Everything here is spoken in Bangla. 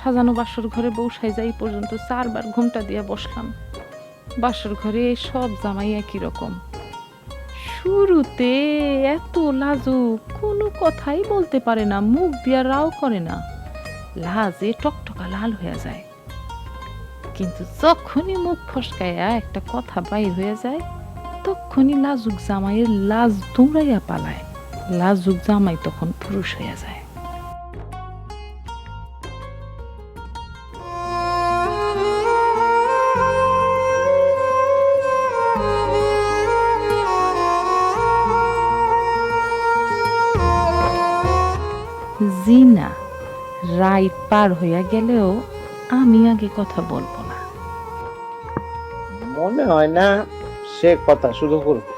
সাজানো বাসর ঘরে বউ সাইজাই পর্যন্ত 4বার ঘুমটা দিয়া বসলাম। বাসর ঘরে সব জামাই একই রকম। শুরুতে এত লাজুক, কোনো কথাই বলতে পারে না, মুখ দিয়া রাও করে না, লাজে টকটকা লাল হয়ে যায়। কিন্তু যখনই মুখ ফসকাইয়া একটা কথা বাইর হয়ে যায়, তখনই লাজুক জামাইয়ের লাজ দৌড়াইয়া পালায়। লাজুক জামাই তখন পুরুষ হয়ে যায়। জি না, রাইত পার হইয়া গেলেও আমি আগে কথা বলবো না। মনে হয় না সে কথা শুরু করবে।